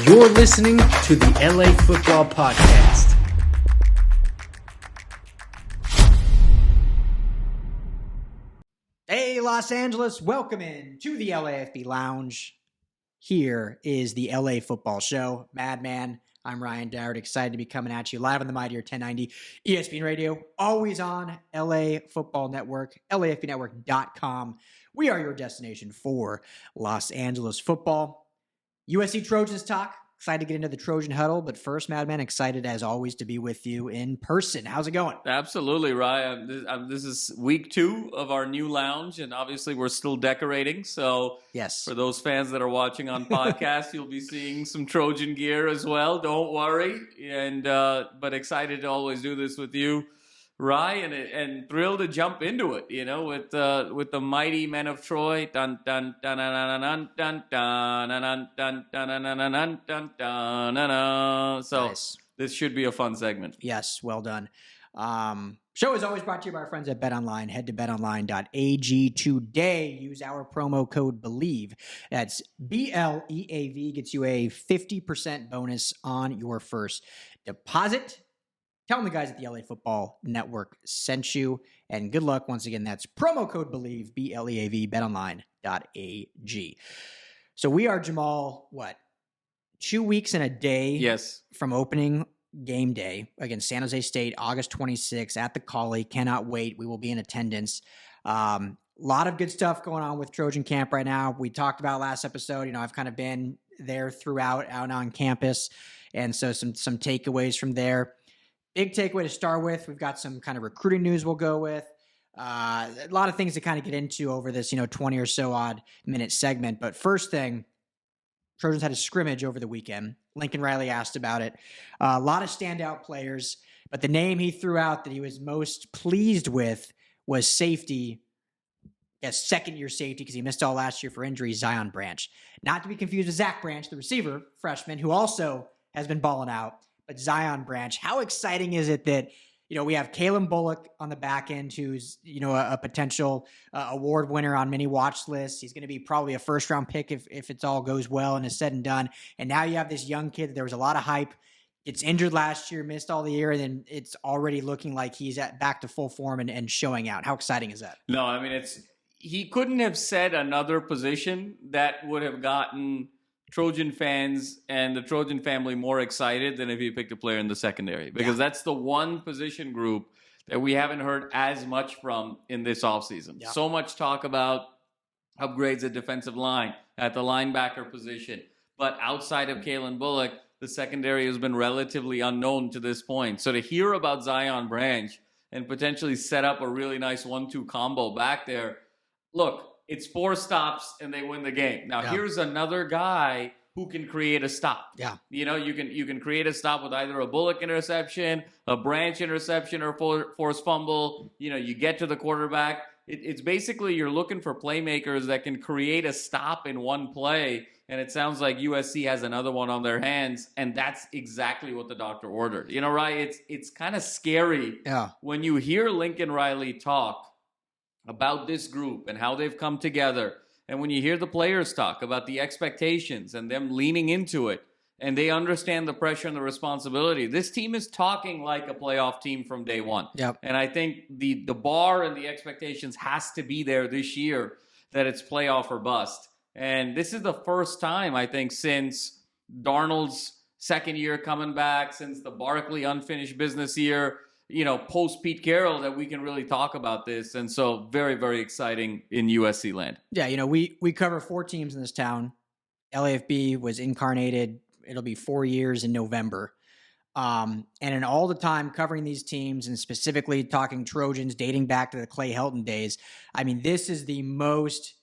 You're listening to the LA Football Podcast. Hey, Los Angeles, welcome in to the LAFB Lounge. Here is the LA Football Show. Madman, I'm Ryan Dowd, excited to be coming at you live on the Mightier 1090 ESPN Radio, always on LA Football Network, LAFBnetwork.com. We are your destination for Los Angeles football. USC Trojans talk. Excited to get into the Trojan huddle, but first, Madman, excited as always to be with you in person. How's it going? Absolutely, Ryan. This is week 2 of our new lounge, and obviously we're still decorating. So, yes, for those fans that are watching on podcast, you'll be seeing some Trojan gear as well. Don't worry. And but excited to always do this with you, Ryan, and thrilled to jump into it. You know, with the mighty men of Troy. Dun dun dun dun dun dun dun dun dun dun dun dun dun dun. So nice. This should be a fun segment. Yes, well done. Show is always brought to you by our friends at BetOnline. Head to betonline.ag today. Use our promo code BELIEVE. That's BLEAV. Gets you a 50% bonus on your first deposit. Tell them the guys at the LA Football Network sent you. And good luck. Once again, that's promo code BELIEVE, BLEAV, betonline.ag. So we are, Jamal, 2 weeks and a day from opening game day against San Jose State, August 26th at the Collie. Cannot wait. We will be in attendance. A lot of good stuff going on with Trojan Camp right now. We talked about last episode. You know, I've kind of been there throughout, out on campus. And so some takeaways from there. Big takeaway to start with, we've got some kind of recruiting news we'll go with. A lot of things to kind of get into over this, 20 or so odd minute segment. But first thing, Trojans had a scrimmage over the weekend. Lincoln Riley asked about it. A lot of standout players, but the name he threw out that he was most pleased with was safety, second-year safety, because he missed all last year for injury, Zion Branch. Not to be confused with Zach Branch, the receiver, freshman, who also has been balling out. But Zion Branch, how exciting is it that, we have Calen Bullock on the back end, who's, a potential award winner on many watch lists. He's going to be probably a first-round pick if it all goes well and is said and done. And now you have this young kid that there was a lot of hype. Gets injured last year, missed all the year, and then it's already looking like he's back to full form and showing out. How exciting is that? No, I mean, he couldn't have said another position that would have gotten Trojan fans and the Trojan family more excited than if he picked a player in the secondary, because that's the one position group that we haven't heard as much from in this offseason. Yeah. So much talk about upgrades at defensive line, at the linebacker position, but outside of Calen Bullock, the secondary has been relatively unknown to this point. So to hear about Zion Branch and potentially set up a really nice 1-2 combo back there, look, it's 4 stops and they win the game. Now, here's another guy who can create a stop. Yeah. You can create a stop with either a Bullock interception, a Branch interception, or forced fumble. You get to the quarterback. It's basically you're looking for playmakers that can create a stop in one play, and it sounds like USC has another one on their hands, and that's exactly what the doctor ordered. Right? It's kind of scary when you hear Lincoln Riley talk about this group and how they've come together. And when you hear the players talk about the expectations and them leaning into it, and they understand the pressure and the responsibility, this team is talking like a playoff team from day one. Yep. And I think the bar and the expectations has to be there this year that it's playoff or bust. And this is the first time, I think, since Darnold's second year coming back, since the Barkley unfinished business year, post Pete Carroll, that we can really talk about this. And so very, very exciting in USC land. Yeah, we cover 4 teams in this town. LAFB was incarnated. It'll be 4 years in November. And in all the time covering these teams and specifically talking Trojans dating back to the Clay Helton days, I mean, this is the most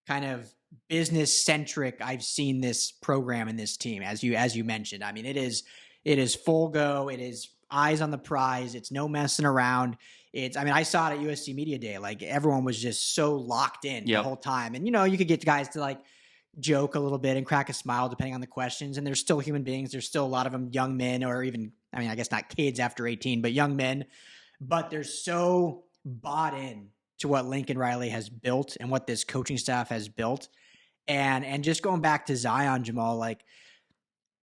kind of business-centric I've seen this program and this team, as you mentioned. I mean, it is full go. It is eyes on the prize. It's no messing around. I saw it at USC Media Day. Like, everyone was just so locked in the whole time. And, you could get guys to joke a little bit and crack a smile depending on the questions. And they're still human beings. There's still a lot of them young men, or even, I guess not kids after 18, but young men. But they're so bought in to what Lincoln Riley has built and what this coaching staff has built. And just going back to Zion, Jamal,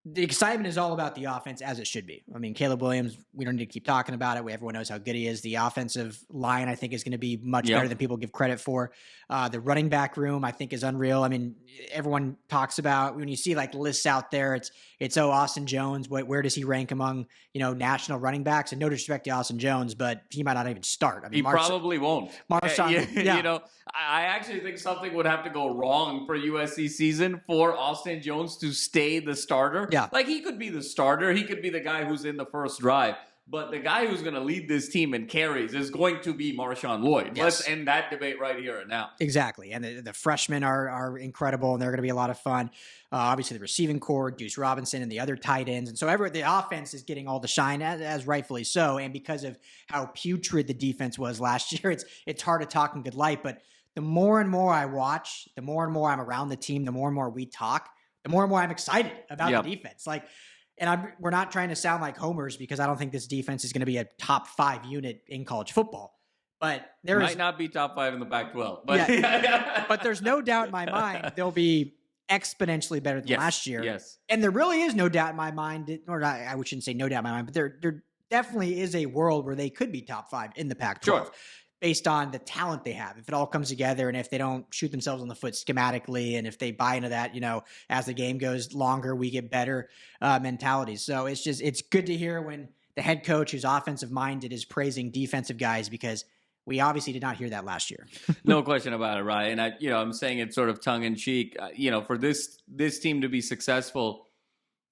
the excitement is all about the offense, as it should be. I mean, Caleb Williams, we don't need to keep talking about it. Everyone knows how good he is. The offensive line, I think, is going to be much better than people give credit for. The running back room, I think, is unreal. I mean, everyone talks about, when you see like lists out there, it's Austin Jones. Where does he rank among, national running backs? And no disrespect to Austin Jones, but he might not even start. I mean, He probably won't. Marshawn, I actually think something would have to go wrong for USC season for Austin Jones to stay the starter. Yeah. Like, he could be the starter. He could be the guy who's in the first drive. But the guy who's going to lead this team in carries is going to be Marshawn Lloyd. Yes. Let's end that debate right here and now. Exactly. And the freshmen are incredible, and they're going to be a lot of fun. Obviously, the receiving core, Deuce Robinson, and the other tight ends. And so the offense is getting all the shine, as rightfully so. And because of how putrid the defense was last year, it's hard to talk in good light. But the more and more I watch, the more and more I'm around the team, the more and more we talk, the more and more I'm excited about the defense. We're not trying to sound like homers, because I don't think this defense is going to be a top 5 unit in college football. But there might not be top 5 in the Pac-12. But but there's no doubt in my mind they'll be exponentially better than last year. Yes. And there really is no doubt in my mind, or I shouldn't say no doubt in my mind, but there definitely is a world where they could be top 5 in the Pac-12. Sure. Based on the talent they have. If it all comes together, and if they don't shoot themselves on the foot schematically, and if they buy into that, as the game goes longer, we get better mentalities. So it's good to hear when the head coach, who's offensive minded, is praising defensive guys, because we obviously did not hear that last year. No question about it, Ryan. I'm saying it sort of tongue in cheek. For this team to be successful,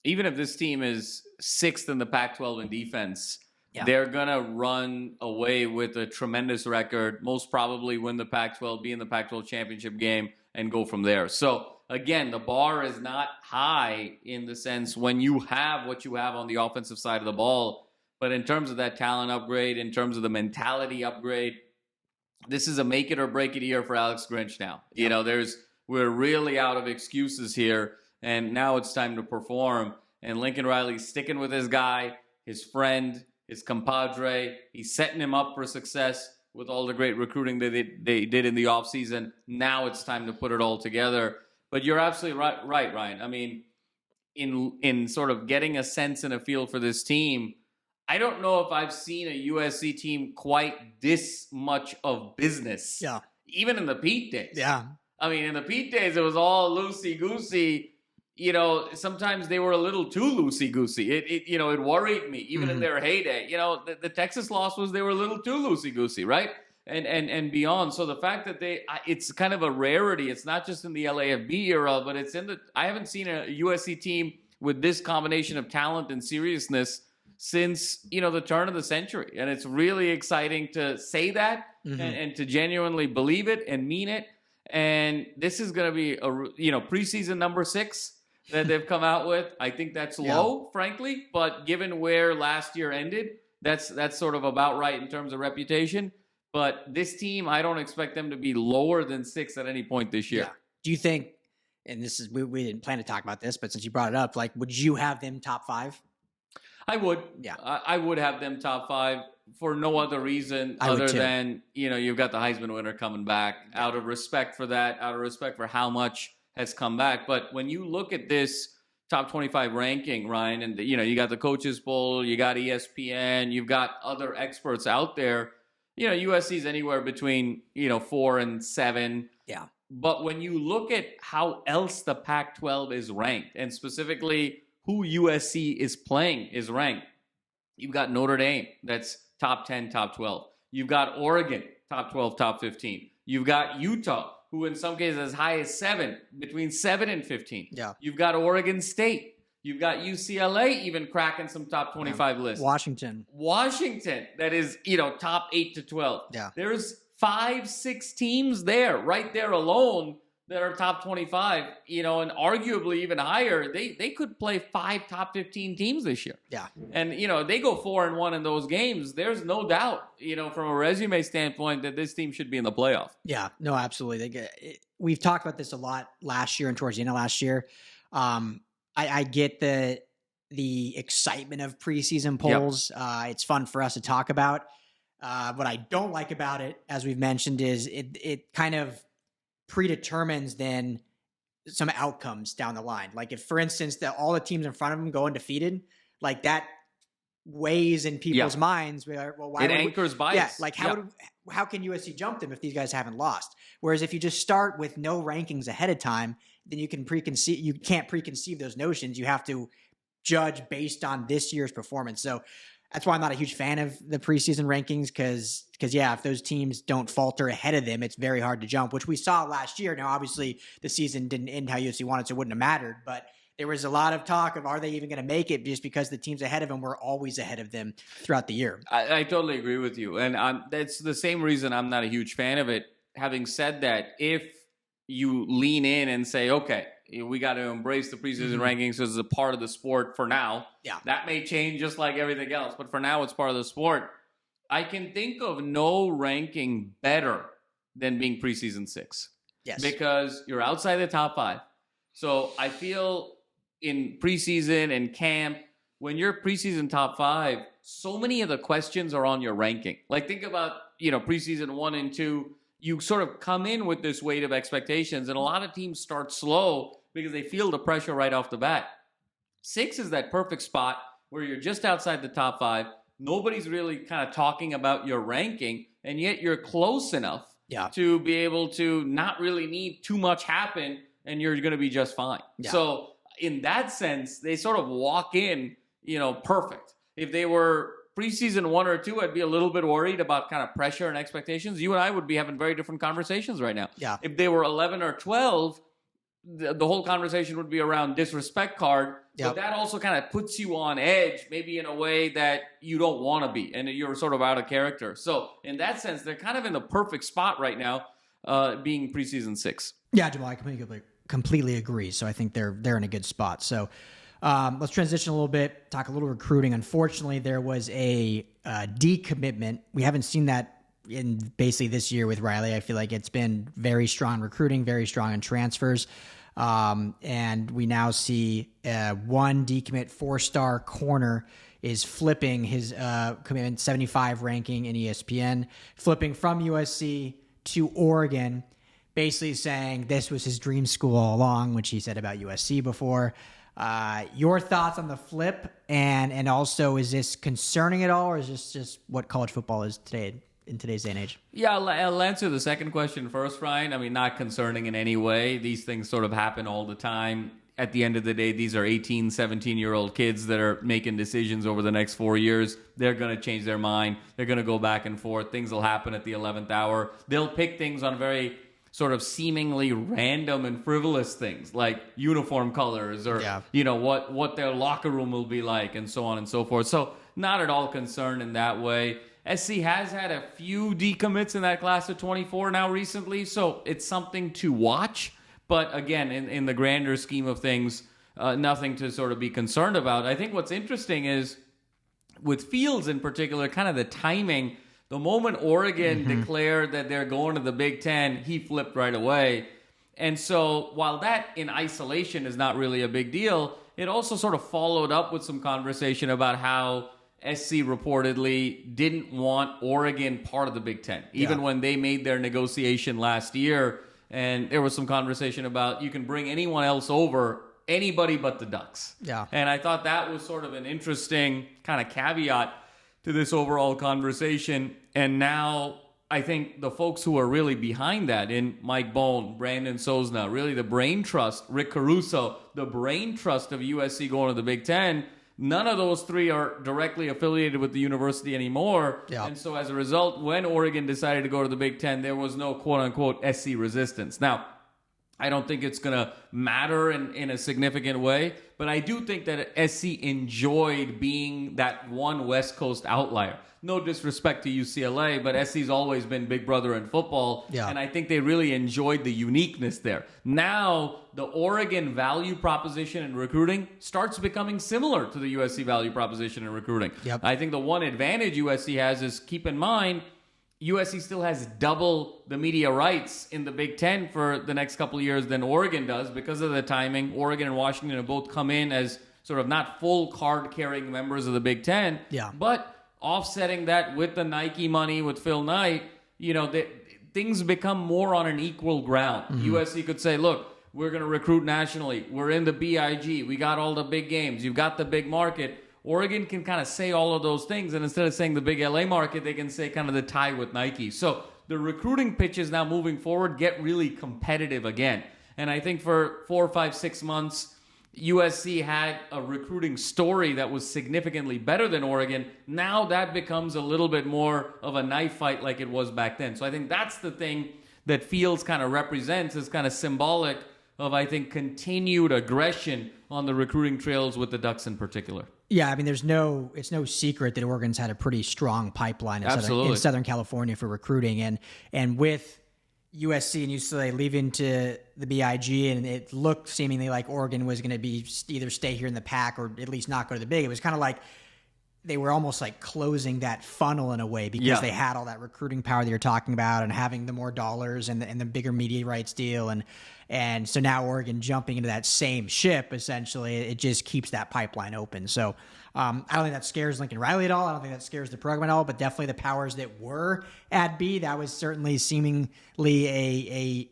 even if this team is 6th in the Pac-12 in defense, they're going to run away with a tremendous record, most probably win the Pac-12, be in the Pac-12 championship game, and go from there. So, again, the bar is not high in the sense when you have what you have on the offensive side of the ball. But in terms of that talent upgrade, in terms of the mentality upgrade, this is a make it or break it year for Alex Grinch now. We're really out of excuses here, and now it's time to perform. And Lincoln Riley's sticking with his guy, his friend, his compadre. He's setting him up for success with all the great recruiting that they did in the offseason. Now it's time to put it all together. But you're absolutely right, Ryan. I mean, in sort of getting a sense and a feel for this team, I don't know if I've seen a USC team quite this much of business. Yeah. Even in the Pete days. Yeah. I mean, in the Pete days, it was all loosey-goosey. Sometimes they were a little too loosey-goosey. It worried me, even in their heyday. The Texas loss was they were a little too loosey-goosey, right? And beyond. So the fact that it's kind of a rarity. It's not just in the LAFB era, but I haven't seen a USC team with this combination of talent and seriousness since, the turn of the century. And it's really exciting to say that and to genuinely believe it and mean it. And this is going to be preseason number 6 that they've come out with. I think that's low, frankly, but given where last year ended, that's sort of about right in terms of reputation. But this team, I don't expect them to be lower than 6 at any point this year. Yeah. Do you think, and this is, we didn't plan to talk about this, but since you brought it up, would you have them top 5? I would. Yeah. I would have them top 5 for no other reason other than, you've got the Heisman winner coming back, out of respect for that, out of respect for how much has come back. But when you look at this top 25 ranking, Ryan, and you got the coaches poll, you got ESPN, you've got other experts out there, USC's anywhere between, 4 and 7. Yeah. But when you look at how else the Pac-12 is ranked, and specifically who USC is playing is ranked, you've got Notre Dame, that's top 10, top 12. You've got Oregon, top 12, top 15. You've got Utah, who in some cases as high as 7, between 7 and 15. Yeah. You've got Oregon State. You've got UCLA even cracking some top 25 lists. Washington, that is, top 8 to 12. Yeah. There's 5-6 teams there, right there alone, that are top 25, and arguably even higher. They could play 5 top 15 teams this year. Yeah. And, they go 4-1 in those games. There's no doubt, from a resume standpoint, that this team should be in the playoff. Yeah, no, absolutely. We've talked about this a lot last year and towards the end of last year. I get the excitement of preseason polls. Yep. It's fun for us to talk about. What I don't like about it, as we've mentioned, is it kind of predetermines then some outcomes down the line. Like if, for instance, all the teams in front of them go undefeated, like that weighs in people's minds. Well, why it anchors bias. Yeah, like how can USC jump them if these guys haven't lost? Whereas if you just start with no rankings ahead of time, then you can't preconceive those notions. You have to judge based on this year's performance. So that's why I'm not a huge fan of the preseason rankings because if those teams don't falter ahead of them, it's very hard to jump, which we saw last year. Now, obviously, the season didn't end how USC wanted, so it wouldn't have mattered. But there was a lot of talk of are they even going to make it just because the teams ahead of them were always ahead of them throughout the year. I totally agree with you. And that's the same reason I'm not a huge fan of it. Having said that, if you lean in and say, okay, we got to embrace the preseason rankings as a part of the sport for now. Yeah. That may change just like everything else, but for now it's part of the sport. I can think of no ranking better than being preseason 6. Yes. Because you're outside the top 5. So I feel in preseason and camp, when you're preseason top 5, so many of the questions are on your ranking. Like think about, preseason 1 and 2, you sort of come in with this weight of expectations, and a lot of teams start slow because they feel the pressure right off the bat. 6 is that perfect spot where you're just outside the top 5. Nobody's really kind of talking about your ranking, and yet you're close enough to be able to not really need too much happen, and you're going to be just fine. Yeah. So in that sense, they sort of walk in, perfect. If they were preseason 1 or 2, I'd be a little bit worried about kind of pressure and expectations. You and I would be having very different conversations right now. Yeah. If they were 11 or 12, the whole conversation would be around disrespect card. Yep. But that also kind of puts you on edge, maybe in a way that you don't want to be, and you're sort of out of character. So in that sense, they're kind of in the perfect spot right now, being preseason 6. Yeah, Jamal, I completely agree. So I think they're in a good spot. So let's transition a little bit, talk a little recruiting. Unfortunately, there was a decommitment. We haven't seen that in basically this year with Riley. I feel like it's been very strong recruiting, very strong in transfers. And we now see one decommit 4-star corner is flipping his commitment 75 ranking in ESPN, flipping from USC to Oregon, basically saying this was his dream school all along, which he said about USC before. Your thoughts on the flip, and also is this concerning at all, or is this just what college football is today in today's day and age? Yeah, I'll answer the second question first, Ryan. I mean, not concerning in any way. These things sort of happen all the time. At the end of the day, these are 18, 17-year-old kids that are making decisions over the next 4 years. They're going to change their mind. They're going to go back and forth. Things will happen at the 11th hour. They'll pick things on very sort of seemingly random and frivolous things like uniform colors or, what their locker room will be like and so on and so forth. So not at all concerned in that way. SC has had a few decommits in that class of 24 now recently, so it's something to watch. But again, in the grander scheme of things, nothing to sort of be concerned about. I think what's interesting is with Fields in particular, kind of the timing. The moment Oregon declared that they're going to the Big Ten, he flipped right away. And so while that in isolation is not really a big deal, it also sort of followed up with some conversation about how SC reportedly didn't want Oregon part of the Big Ten, even when they made their negotiation last year. And there was some conversation about you can bring anyone else over, anybody but the Ducks. Yeah. And I thought that was sort of an interesting kind of caveat to this overall conversation. And now I think the folks who are really behind that, in Mike Bone, Brandon Sosna, really the brain trust, Rick Caruso, the brain trust of USC going to the Big Ten, none of those three are directly affiliated with the university anymore. Yeah. And so as a result, when Oregon decided to go to the Big Ten, there was no quote-unquote SC resistance. Now, I don't think it's going to matter in a significant way, but I do think that SC enjoyed being that one West Coast outlier. No disrespect to UCLA, but SC's always been big brother in football, and I think they really enjoyed the uniqueness there. Now, the Oregon value proposition in recruiting starts becoming similar to the USC value proposition in recruiting. Yep. I think the one advantage USC has is, keep in mind, USC still has double the media rights in the Big Ten for the next couple of years than Oregon does because of the timing. Oregon and Washington have both come in as sort of not full card-carrying members of the Big Ten, but offsetting that with the Nike money with Phil Knight, things become more on an equal ground. USC could say, look, we're going to recruit nationally. We're in the BIG. We got all the big games. You've got the big market. Oregon can kind of say all of those things, and instead of saying the big LA market, they can say kind of the tie with Nike. So the recruiting pitches now moving forward get really competitive again. And I think for 4, 5, 6 months, USC had a recruiting story that was significantly better than Oregon. Now that becomes a little bit more of a knife fight like it was back then. So I think that's the thing that Fields kind of represents, is kind of symbolic of, I think, continued aggression on the recruiting trails with the Ducks in particular. Yeah, I mean, it's no secret that Oregon's had a pretty strong pipeline in Southern California for recruiting, and with USC and UCLA leaving to the BIG, and it looked seemingly like Oregon was going to be either stay here in the pack or at least not go to the big. It was kind of like they were almost like closing that funnel in a way, because they had all that recruiting power that you're talking about, and having the more dollars and the bigger media rights deal, and so now Oregon jumping into that same ship, essentially, it just keeps that pipeline open. So I don't think that scares Lincoln Riley at all. I don't think that scares the program at all, but definitely the powers that were at B, that was certainly seemingly a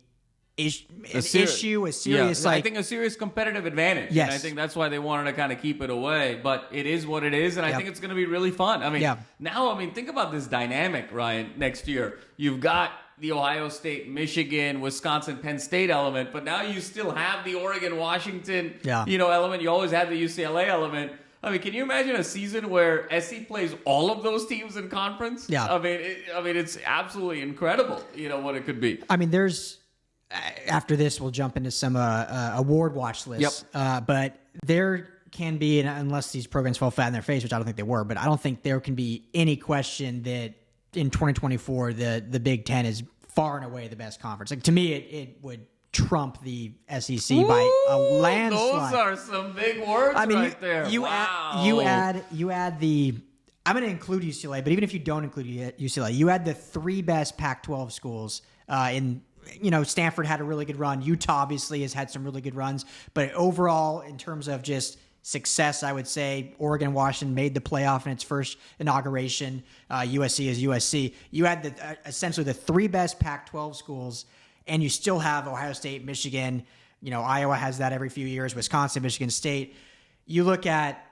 serious, I think a serious competitive advantage. Yes. And I think that's why they wanted to kind of keep it away, but it is what it is. And I think it's going to be really fun. I mean, now, think about this dynamic, Ryan, next year. You've got the Ohio State, Michigan, Wisconsin, Penn State element, but now you still have the Oregon, Washington, element. You always had the UCLA element. I mean, can you imagine a season where SC plays all of those teams in conference? Yeah. I mean, it's absolutely incredible, what it could be. I mean, there's, after this, we'll jump into some award watch lists. But there can be, unless these programs fall flat in their face, which I don't think they were, but I don't think there can be any question that in 2024, the Big Ten is far and away the best conference. Like, to me, it would trump the SEC by a landslide. Those are some big words there. You add the. I'm going to include UCLA, but even if you don't include UCLA, you add the 3 best Pac-12 schools in. Stanford had a really good run. Utah obviously has had some really good runs, but overall, in terms of just success, I would say Oregon, Washington made the playoff in its first inauguration. USC is USC. You had essentially the 3 best Pac-12 schools, and you still have Ohio State, Michigan. Iowa has that every few years. Wisconsin, Michigan State. You look at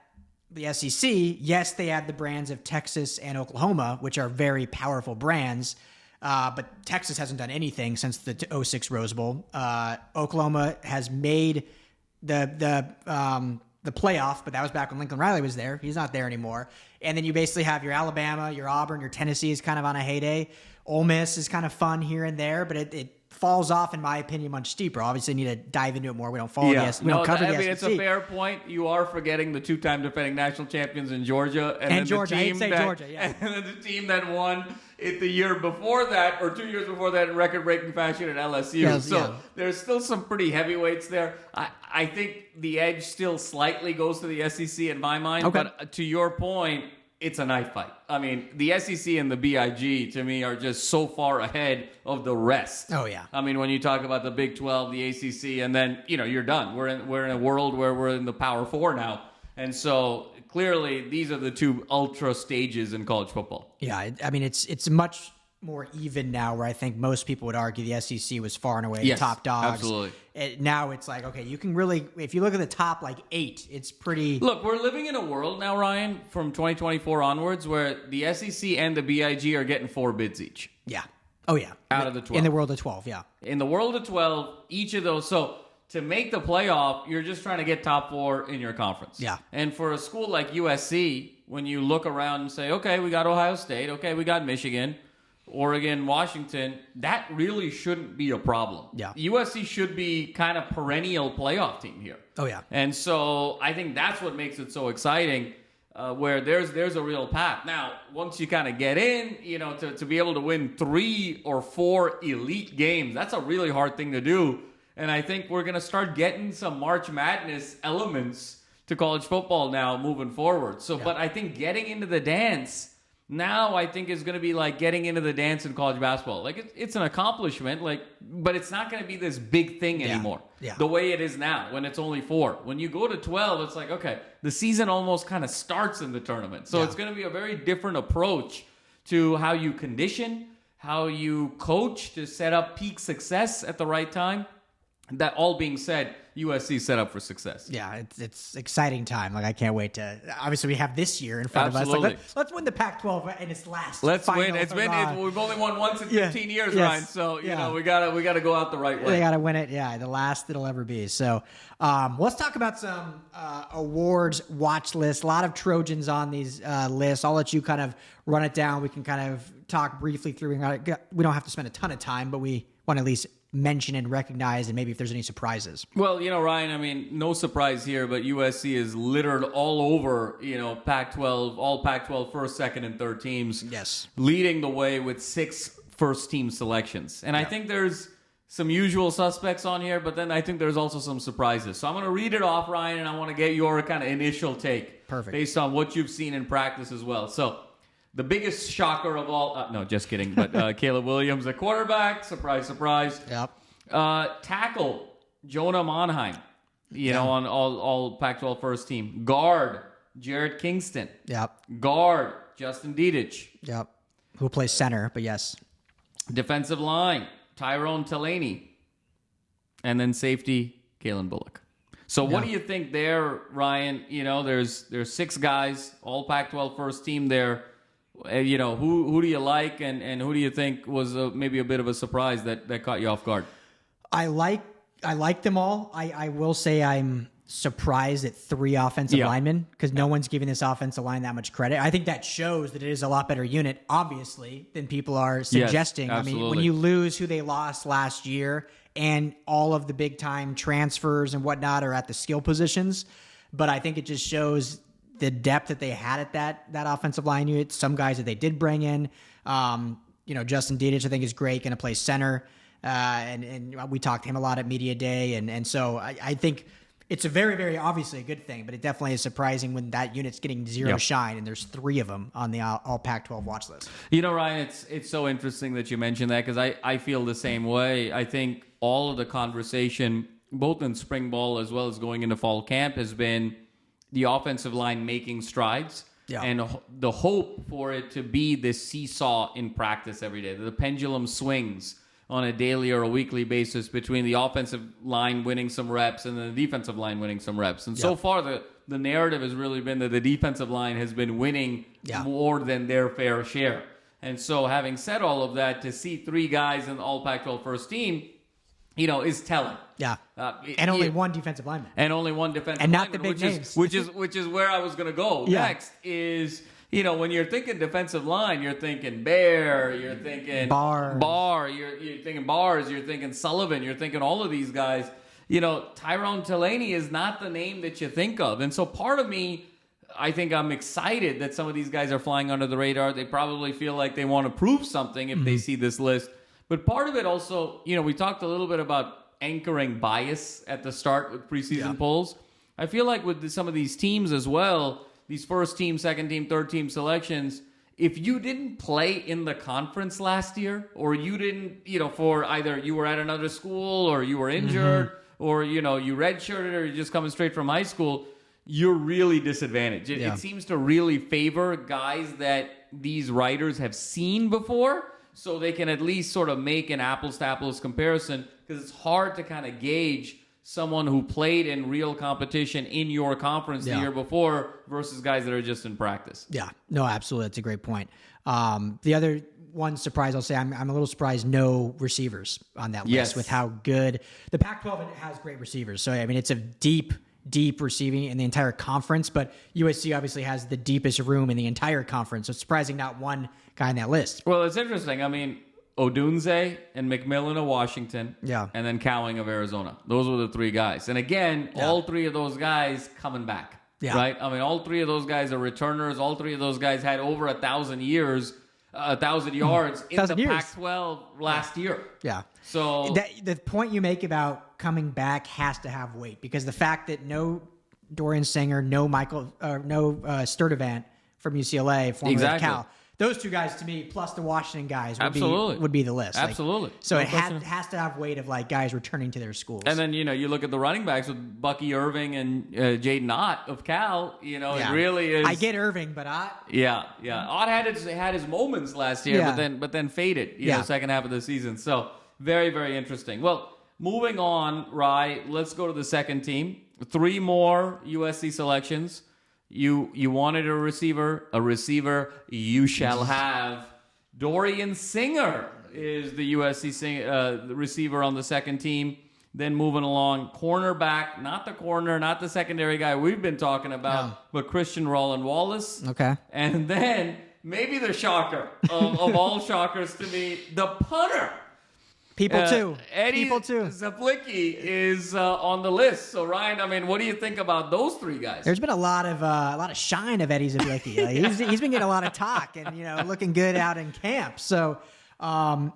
the SEC. Yes, they had the brands of Texas and Oklahoma, which are very powerful brands. But Texas hasn't done anything since the 2006 Rose Bowl. Oklahoma has made the playoff, but that was back when Lincoln Riley was there. He's not there anymore. And then you basically have your Alabama, your Auburn, your Tennessee is kind of on a heyday. Ole Miss is kind of fun here and there, but it falls off, in my opinion, much steeper. Obviously, need to dive into it more. We don't follow the SEC. We don't cover the SEC. It's a fair point. You are forgetting the 2-time defending national champions in Georgia. And Georgia. I hate to say Georgia, yeah. And then the team that won it the year before that, or 2 years before that, in record-breaking fashion at LSU. There's still some pretty heavyweights there. I think the edge still slightly goes to the SEC in my mind. Okay. But to your point, it's a knife fight. I mean, the SEC and the BIG, to me, are just so far ahead of the rest. Oh, yeah. I mean, when you talk about the Big 12, the ACC, and then, you're done. We're in a world where we're in the Power 4 now. And so, clearly, these are the 2 ultra stages in college football. Yeah, I mean, it's much more even now, where I think most people would argue the SEC was far and away the top dogs. Absolutely. Now it's like, okay, you can really, if you look at the top 8, it's pretty. Look, we're living in a world now, Ryan, from 2024 onwards, where the SEC and the BIG are getting 4 bids each. Yeah. Oh, yeah. Out of the 12. In the world of 12, yeah. In the world of 12, each of those. So to make the playoff, you're just trying to get top 4 in your conference. Yeah. And for a school like USC, when you look around and say, okay, we got Ohio State, okay, we got Michigan, Oregon, Washington, that really shouldn't be a problem. Yeah. USC should be kind of perennial playoff team here. Oh, yeah. And so I think that's what makes it so exciting, where there's a real path. Now, once you kind of get in, to be able to win 3 or 4 elite games, that's a really hard thing to do. And I think we're going to start getting some March Madness elements to college football now moving forward. So, But I think getting into the dance now, I think, is going to be like getting into the dance in college basketball. Like, it's an accomplishment, but it's not going to be this big thing anymore. Yeah. The way it is now, when it's only 4. When you go to 12, it's like, okay, the season almost kind of starts in the tournament. So it's going to be a very different approach to how you condition, how you coach to set up peak success at the right time. That all being said, USC set up for success. Yeah, it's exciting time. Like I can't wait to. Obviously, we have this year in front Absolutely. of us. Like, let's win the Pac-12 in its last. Let's final win. We've only won once in 15 years, Yes. Ryan. So you know we gotta go out the right way. They gotta win it. Yeah, the last it'll ever be. So let's talk about some awards watch lists. A lot of Trojans on these lists. I'll let you kind of run it down. We can kind of talk briefly through. We don't have to spend a ton of time, but we want to at least mention and recognize, and maybe if there's any surprises. Well, Ryan, I mean, no surprise here, but USC is littered all over, Pac-12, all Pac-12 first, second, and third teams. Yes. Leading the way with 6 first-team selections. And I think there's some usual suspects on here, but then I think there's also some surprises. So I'm going to read it off, Ryan, and I want to get your kind of initial take. Perfect. Based on what you've seen in practice as well. So the biggest shocker of all, no, just kidding, but Caleb Williams, a quarterback, surprise, surprise. Yep. Tackle, Jonah Monheim, on all Pac-12 first team. Guard, Jared Kingston. Yep. Guard, Justin Dedich. Yep. Who plays center, but yes. Defensive line, Tyrone Taleni. And then safety, Calen Bullock. So what do you think there, Ryan? There's 6 guys, all Pac-12 first team there. Who do you like, and who do you think was maybe a bit of a surprise that caught you off guard? I like them all. I will say I'm surprised at 3 offensive linemen because no one's giving this offensive line that much credit. I think that shows that it is a lot better unit, obviously, than people are suggesting. Yes, I mean, when you lose who they lost last year and all of the big time transfers and whatnot are at the skill positions, but I think it just shows the depth that they had at that offensive line unit. Some guys that they did bring in, Justin Dedich, I think is great, going to play center. And we talked to him a lot at Media Day. And so I think it's a very, very obviously a good thing, but it definitely is surprising when that unit's getting zero shine and there's 3 of them on the all Pac-12 watch list. Ryan, it's so interesting that you mentioned that because I feel the same way. I think all of the conversation, both in spring ball as well as going into fall camp, has been the offensive line making strides and the hope for it to be this seesaw in practice every day. The pendulum swings on a daily or a weekly basis between the offensive line winning some reps and the defensive line winning some reps. And so far, the narrative has really been that the defensive line has been winning more than their fair share. And so having said all of that, to see 3 guys in the all Pac-12 first team, is telling. Yeah. And only 1 defensive lineman. And only 1 defensive and lineman. not the big names. Which is where I was going to go next is, when you're thinking defensive line, you're thinking Bear, you're thinking Barr, you're thinking Bars, you're thinking Sullivan, you're thinking all of these guys. Tyrone Taleni is not the name that you think of. And so part of me, I think I'm excited that some of these guys are flying under the radar. They probably feel like they want to prove something if they see this list. But part of it also, we talked a little bit about anchoring bias at the start with preseason polls. I feel like with some of these teams as well, these first team, second team, third team selections, if you didn't play in the conference last year, or you didn't, for either you were at another school or you were injured or, you redshirted or you're just coming straight from high school, you're really disadvantaged. It seems to really favor guys that these writers have seen before, so they can at least sort of make an apples-to-apples comparison, because it's hard to kind of gauge someone who played in real competition in your conference the year before versus guys that are just in practice. Yeah, no, absolutely. That's a great point. The other one surprise, I'll say, I'm a little surprised no receivers on that list with how good the Pac-12 has. Great receivers. So, I mean, it's a deep receiving in the entire conference, but USC obviously has the deepest room in the entire conference. So it's surprising not one guy on that list. Well, it's interesting. I mean, Odunze and McMillan of Washington, and then Cowing of Arizona. Those were the 3 guys. And again, all 3 of those guys coming back, right? I mean, all 3 of those guys are returners. All 3 of those guys had over 1,000 yards in the Pac-12 last year. Yeah. So the point you make about coming back has to have weight, because the fact that no Dorian Singer, no Sturdivant from UCLA, formerly of Cal. Those 2 guys, to me, plus the Washington guys, would be the list. Absolutely. So it has to have weight of guys returning to their schools. And then, you look at the running backs with Bucky Irving and Jaden Ott of Cal. It really is. I get Irving, but Ott. Yeah. Ott had his moments last year, but then faded. Second half of the season. So very, very interesting. Well, moving on, Rye, let's go to the second team. 3 more USC selections. You wanted a receiver. A receiver you shall have. Dorian Singer is the USC the receiver on the second team. Then moving along, cornerback, not the corner, not the secondary guy we've been talking about, but Christian Roland-Wallace. Okay. And then maybe the shocker of all shockers to me, the punter. People too. Eddie People too. Zaplicki is on the list. So Ryan, I mean, what do you think about those 3 guys? There's been a lot of shine of Eddie Zaplicki. He's been getting a lot of talk and looking good out in camp. So I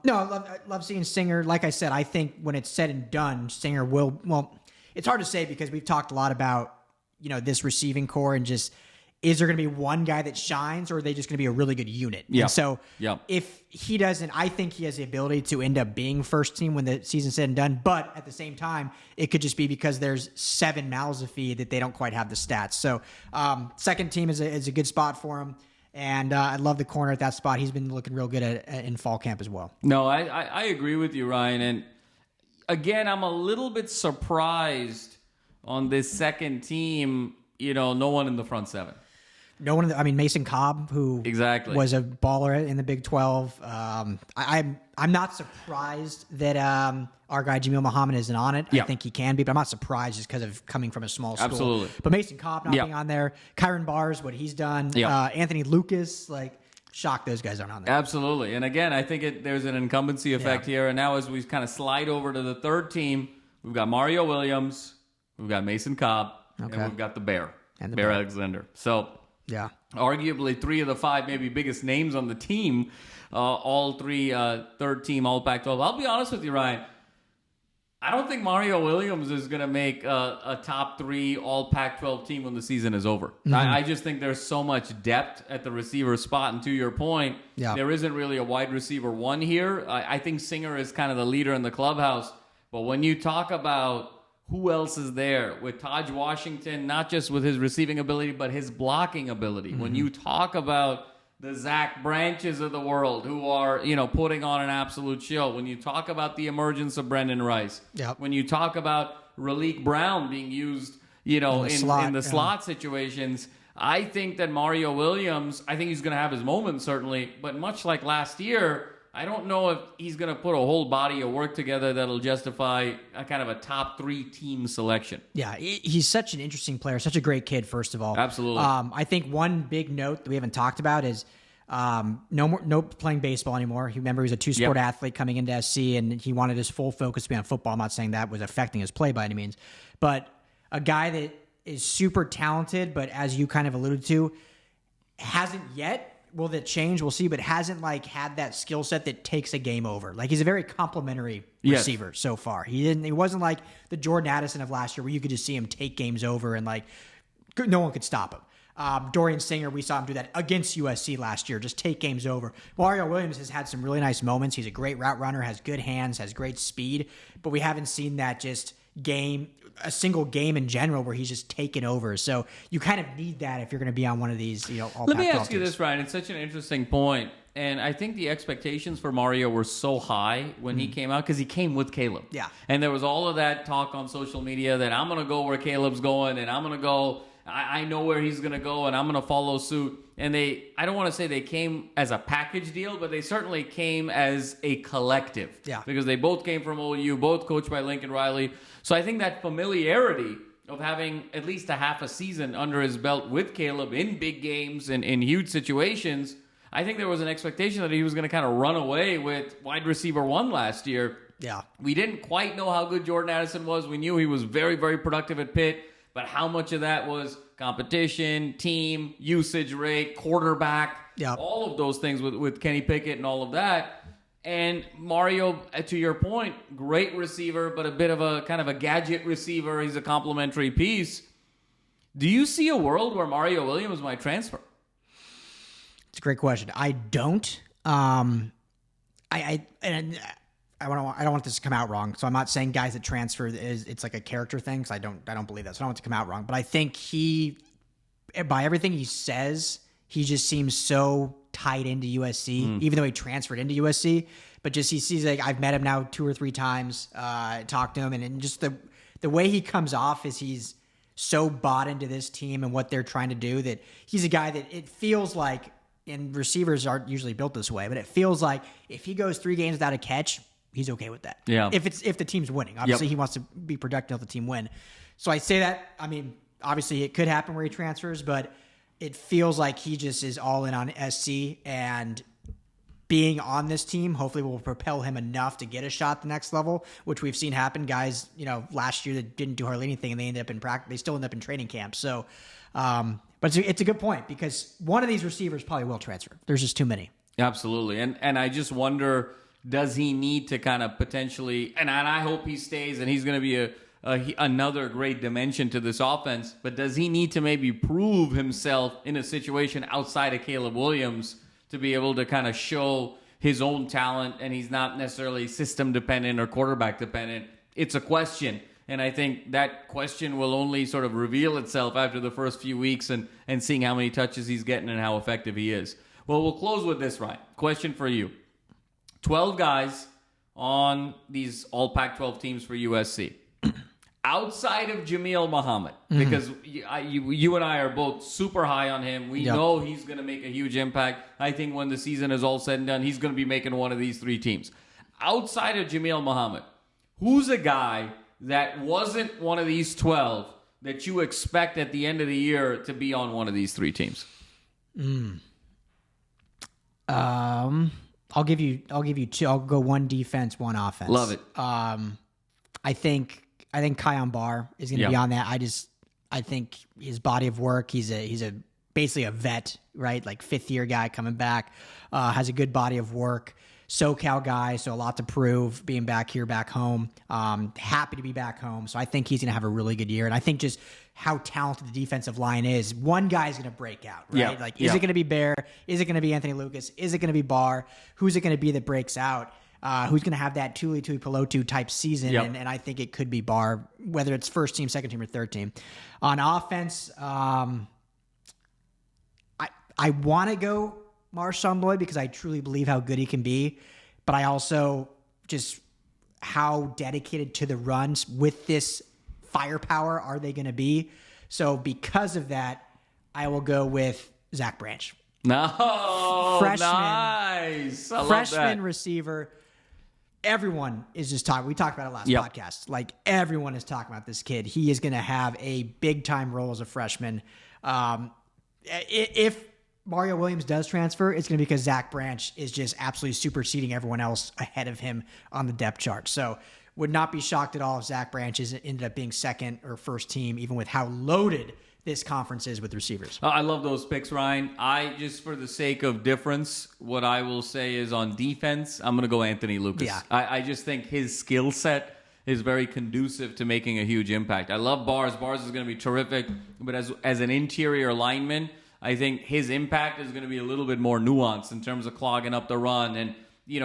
love seeing Singer. Like I said, I think when it's said and done, Singer will. Well, it's hard to say because we've talked a lot about this receiving core and just. Is there going to be one guy that shines, or are they just going to be a really good unit? Yeah. And so Yeah. if he doesn't, I think he has the ability to end up being first team when the season's said and done. But at the same time, it could just be because there's 7 mouths to feed that they don't quite have the stats. So second team is a good spot for him. And I love the corner at that spot. He's been looking real good in fall camp as well. No, I agree with you, Ryan. And again, I'm a little bit surprised on this second team, no one in the front 7. No one. Mason Cobb, who exactly was a baller in the Big 12. I'm not surprised that our guy Jamil Muhammad isn't on it. Yeah. I think he can be, but I'm not surprised just because of coming from a small school. Absolutely. But Mason Cobb not being on there, Kyron Barrs, what he's done, Anthony Lucas, shocked those guys aren't on there. Absolutely. And again, I think there's an incumbency effect here. And now as we kind of slide over to the third team, we've got Mario Williams, we've got Mason Cobb, and we've got the Bear, Bear Alexander. So. Yeah. Arguably 3 of the 5 maybe biggest names on the team, all 3 third team, all Pac-12. I'll be honest with you, Ryan. I don't think Mario Williams is going to make a top 3 all Pac-12 team when the season is over. Mm-hmm. I just think there's so much depth at the receiver spot. And to your point, there isn't really a wide receiver 1 here. I think Singer is kind of the leader in the clubhouse. But when you talk about who else is there with Tahj Washington, not just with his receiving ability, but his blocking ability. Mm-hmm. When you talk about the Zach Branches of the world who are, putting on an absolute show. When you talk about the emergence of Brenden Rice. Yep. When you talk about Raleek Brown being used, in the slot situations. I think that Mario Williams, I think he's going to have his moments certainly, but much like last year, I don't know if he's going to put a whole body of work together that'll justify a kind of a top 3 team selection. Yeah, he's such an interesting player, such a great kid, first of all. Absolutely. I think one big note that we haven't talked about is no playing baseball anymore. Remember, he was a 2-sport athlete coming into SC, and he wanted his full focus to be on football. I'm not saying that was affecting his play by any means, but a guy that is super talented, but as you kind of alluded to, hasn't yet. Will that change? We'll see, but hasn't had that skill set that takes a game over. He's a very complimentary receiver so far. He wasn't like the Jordan Addison of last year where you could just see him take games over and no one could stop him. Dorian Singer, we saw him do that against USC last year, just take games over. Mario Williams has had some really nice moments. He's a great route runner, has good hands, has great speed, but we haven't seen that just a single game in general where he's just taken over. So you kind of need that if you're going to be on one of these, all Let me Pac-12 ask you teams. this, Ryan. It's such an interesting point. And I think the expectations for Mario were so high when he came out because he came with Caleb. Yeah. And there was all of that talk on social media that I'm going to go where Caleb's going and I'm going to go, I know where he's going to go and I'm going to follow suit. And I don't want to say they came as a package deal, but they certainly came as a collective. Yeah. Because they both came from OU, both coached by Lincoln Riley. So I think that familiarity of having at least a half a season under his belt with Caleb in big games and in huge situations, I think there was an expectation that he was going to kind of run away with wide receiver 1 last year. Yeah. We didn't quite know how good Jordan Addison was. We knew he was very, very productive at Pitt, but how much of that was competition, team, usage rate, quarterback, all of those things with Kenny Pickett and all of that. And Mario, to your point, great receiver, but a bit of a kind of a gadget receiver. He's a complimentary piece. Do you see a world where Mario Williams might transfer? It's a great question. I don't. I don't want this to come out wrong, so I'm not saying guys that transfer it's like a character thing, because I don't believe that. So I don't want it to come out wrong. But I think by everything he says, he just seems so tied into USC, even though he transferred into USC. But just he sees, like, I've met him now 2 or 3 times, talked to him, and just the way he comes off is he's so bought into this team and what they're trying to do that he's a guy that it feels like, and receivers aren't usually built this way, but it feels like if he goes 3 games without a catch, he's okay with that. Yeah. If the team's winning. Obviously, he wants to be productive if the team win. So I say that, I mean, obviously it could happen where he transfers, but it feels like he just is all in on SC, and being on this team hopefully will propel him enough to get a shot at the next level, which we've seen happen. Guys, last year that didn't do hardly anything and they ended up in practice. They still end up in training camp. So, but it's a good point because one of these receivers probably will transfer. There's just too many. Absolutely. And I just wonder, does he need to kind of potentially, and I hope he stays and he's going to be another great dimension to this offense, but does he need to maybe prove himself in a situation outside of Caleb Williams to be able to kind of show his own talent, and he's not necessarily system dependent or quarterback dependent? It's a question. And I think that question will only sort of reveal itself after the first few weeks and seeing how many touches he's getting and how effective he is. Well, we'll close with this, Ryan. Question for you. 12 guys on these all Pac-12 teams for USC. Outside of Jameel Muhammad, because you and I are both super high on him. We know he's going to make a huge impact. I think when the season is all said and done, he's going to be making one of these 3 teams. Outside of Jameel Muhammad, who's a guy that wasn't one of these 12 that you expect at the end of the year to be on one of these 3 teams? I'll give you 2. I'll go 1 defense, 1 offense. Love it. I think Kyron Barr is going to be on that. I think his body of work, he's basically a vet, right? Like 5th year guy coming back, has a good body of work. SoCal guy, so a lot to prove being back here, back home. Happy to be back home. So I think he's going to have a really good year. And I think just how talented the defensive line is, one guy's going to break out, right? Is it going to be Bear? Is it going to be Anthony Lucas? Is it going to be Barr? Who's it going to be that breaks out? Who's going to have that Tuipulotu type season? And I think it could be Barr, whether it's first team, second team, or third team. On offense, I want to go Marshawn Lloyd because I truly believe how good he can be, but I also just how dedicated to the runs with this firepower are they going to be? So because of that, I will go with Zach Branch. No, freshman, nice. I love freshman that. receiver. Everyone is just talking. We talked about it last podcast. Like everyone is talking about this kid. He is going to have a big time role as a freshman. If Mario Williams does transfer, it's going to be because Zach Branch is just absolutely superseding everyone else ahead of him on the depth chart. So would not be shocked at all if Zach Branch ended up being second or first team, even with how loaded this conference is with receivers. I love those picks, Ryan. Just for the sake of difference, what I will say is on defense, I'm going to go Anthony Lucas. Yeah. I just think his skill set is very conducive to making a huge impact. I love Bars. Bars is going to be terrific, but as an interior lineman, I think his impact is going to be a little bit more nuanced in terms of clogging up the run and,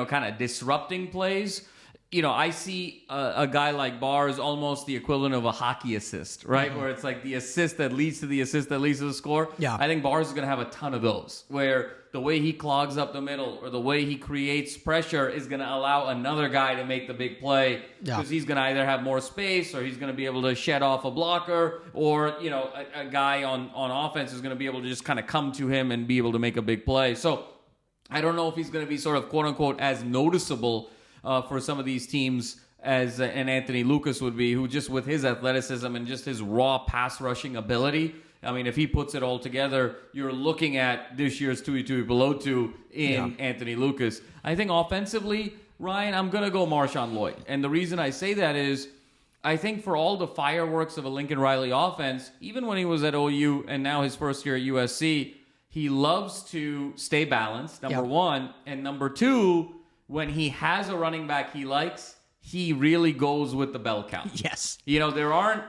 kind of disrupting plays. I see a guy like Barr is almost the equivalent of a hockey assist, right? Mm-hmm. Where it's like the assist that leads to the assist that leads to the score. Yeah. I think Barr is going to have a ton of those, where the way he clogs up the middle or the way he creates pressure is going to allow another guy to make the big play because he's going to either have more space or he's going to be able to shed off a blocker or, a guy on offense is going to be able to just kind of come to him and be able to make a big play. So I don't know if he's going to be sort of quote unquote as noticeable for some of these teams as an Anthony Lucas would be, who just with his athleticism and just his raw pass rushing ability, I mean, if he puts it all together, you're looking at this year's Tuipulotu in Anthony Lucas. I think offensively, Ryan, I'm going to go Marshawn Lloyd. And the reason I say that is I think for all the fireworks of a Lincoln Riley offense, even when he was at OU and now his first year at USC, he loves to stay balanced, number one. And number two, when he has a running back he likes, he really goes with the bell count. Yes. There aren't,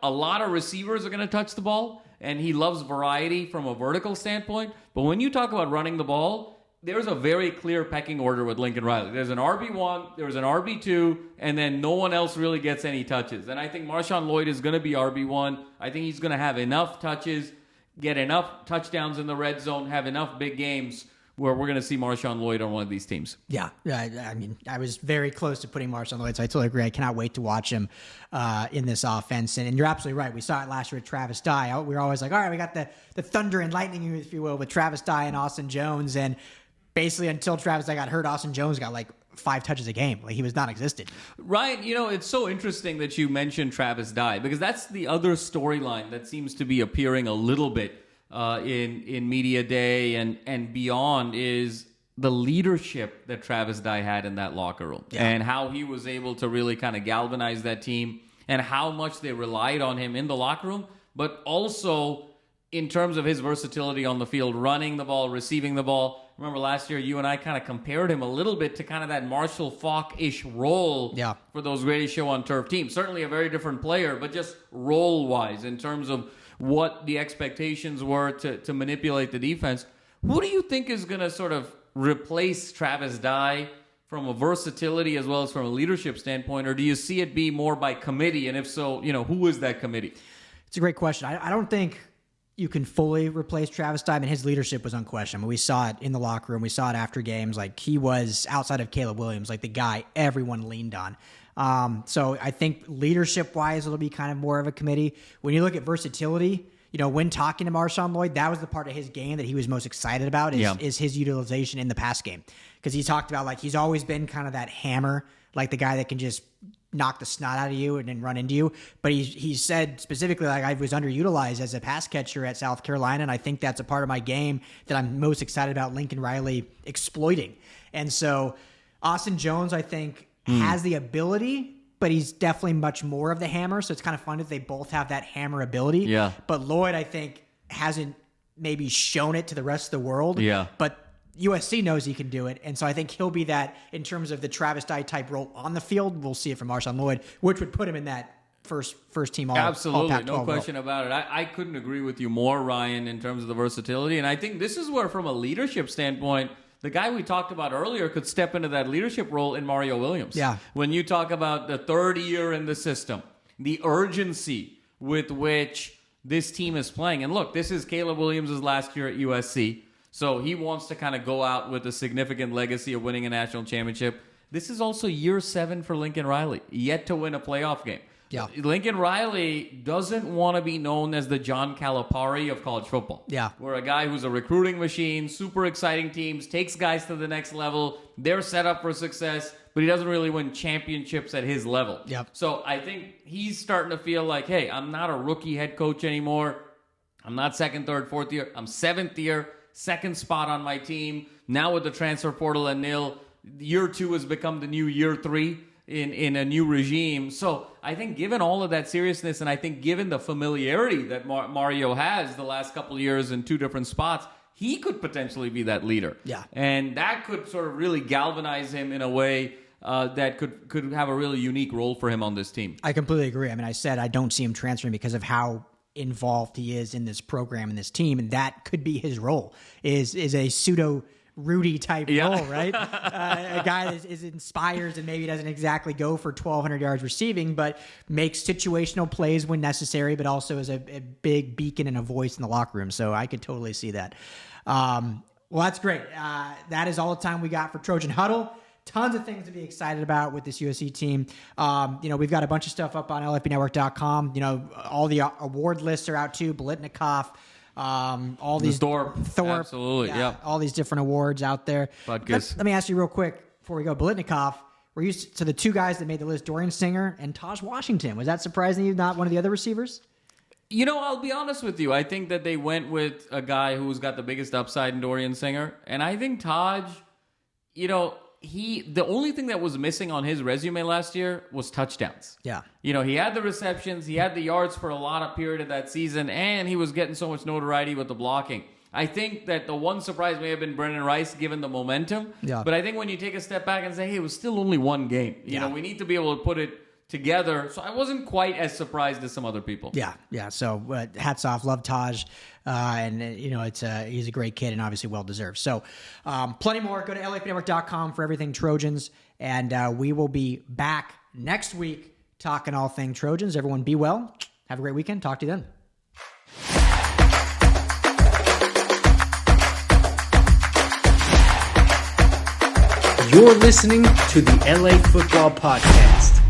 a lot of receivers are going to touch the ball, and he loves variety from a vertical standpoint. But when you talk about running the ball, there's a very clear pecking order with Lincoln Riley. There's an RB1, there's an RB2, and then no one else really gets any touches. And I think Marshawn Lloyd is going to be RB1. I think he's going to have enough touches, get enough touchdowns in the red zone, have enough big games where we're going to see Marshawn Lloyd on one of these teams. Yeah. I mean, I was very close to putting Marshawn Lloyd, so I totally agree. I cannot wait to watch him in this offense. And you're absolutely right. We saw it last year with Travis Dye. We were always like, all right, we got the thunder and lightning, if you will, with Travis Dye and Austin Jones. And basically until Travis Dye got hurt, Austin Jones got like 5 touches a game. Like, he was non-existent. Ryan, it's so interesting that you mentioned Travis Dye, because that's the other storyline that seems to be appearing a little bit in media day and beyond, is the leadership that Travis Dye had in that locker room, and how he was able to really kind of galvanize that team, and how much they relied on him in the locker room, but also in terms of his versatility on the field, running the ball, receiving the ball. Remember last year, you and I kind of compared him a little bit to kind of that Marshall Faulk-ish role for those Greatest Show on Turf teams. Certainly a very different player, but just role-wise in terms of what the expectations were to manipulate the defense. Who do you think is going to sort of replace Travis Dye from a versatility as well as from a leadership standpoint, or do you see it be more by committee? And if so, who is that committee? It's a great question. I don't think you can fully replace Travis Dye, and his leadership was unquestioned. We saw it in the locker room. We saw it after games. Like, he was, outside of Caleb Williams, like the guy everyone leaned on. So I think leadership-wise, it'll be kind of more of a committee. When you look at versatility, when talking to Marshawn Lloyd, that was the part of his game that he was most excited about is his utilization in the pass game. Because he talked about, like, he's always been kind of that hammer, like the guy that can just knock the snot out of you and then run into you. But he said specifically, like, I was underutilized as a pass catcher at South Carolina, and I think that's a part of my game that I'm most excited about Lincoln Riley exploiting. And so Austin Jones, I think, has the ability, but he's definitely much more of the hammer. So it's kind of fun if they both have that hammer ability. Yeah. But Lloyd, I think, hasn't maybe shown it to the rest of the world. Yeah. But USC knows he can do it. And so I think he'll be that in terms of the Travis Dye type role on the field. We'll see it from Marshawn Lloyd, which would put him in that first team all Absolutely. All no question about it. I couldn't agree with you more, Ryan, in terms of the versatility. And I think this is where, from a leadership standpoint, the guy we talked about earlier could step into that leadership role in Mario Williams. Yeah. When you talk about the third year in the system, the urgency with which this team is playing. And look, this is Caleb Williams' last year at USC. So he wants to kind of go out with a significant legacy of winning a national championship. This is also year 7 for Lincoln Riley, yet to win a playoff game. Yeah. Lincoln Riley doesn't want to be known as the John Calipari of college football. Yeah. We're a guy who's a recruiting machine, super exciting teams, takes guys to the next level. They're set up for success, but he doesn't really win championships at his level. Yep. So I think he's starting to feel like, hey, I'm not a rookie head coach anymore. I'm not second, third, fourth year. I'm 7th year, second spot on my team. Now with the transfer portal and nil, year 2 has become the new year 3. In a new regime. So I think given all of that seriousness, and I think given the familiarity that Mario has the last couple of years in 2 different spots, he could potentially be that leader. Yeah. And that could sort of really galvanize him in a way that could have a really unique role for him on this team. I completely agree. I mean, I said I don't see him transferring because of how involved he is in this program and this team, and that could be his role, is a pseudo Rudy type role, right? A guy that inspires and maybe doesn't exactly go for 1,200 yards receiving, but makes situational plays when necessary, but also is a big beacon and a voice in the locker room. So I could totally see that. Well, that's great. That is all the time we got for Trojan Huddle. Tons of things to be excited about with this USC team. We've got a bunch of stuff up on LFBnetwork.com. All the award lists are out too. Bolitnikoff, all these Thorpe, absolutely, yeah, all these different awards out there. Let me ask you real quick before we go. Bolitnikoff, we're used to the 2 guys that made the list, Dorian Singer and Tahj Washington. Was that surprising to you, not one of the other receivers? I'll be honest with you. I think that they went with a guy who's got the biggest upside in Dorian Singer, and I think Tahj, the only thing that was missing on his resume last year was touchdowns. Yeah. He had the receptions, he had the yards for a lot of period of that season, and he was getting so much notoriety with the blocking. I think that the one surprise may have been Brendan Rice, given the momentum. Yeah. But I think when you take a step back and say, hey, it was still only 1 game. We need to be able to put it together. So I wasn't quite as surprised as some other people. Yeah. Yeah. So hats off. Love Tahj. He's a great kid and obviously well-deserved. So plenty more. Go to LAFNetwork.com for everything Trojans. And we will be back next week talking all things Trojans. Everyone be well. Have a great weekend. Talk to you then. You're listening to the LA Football Podcast.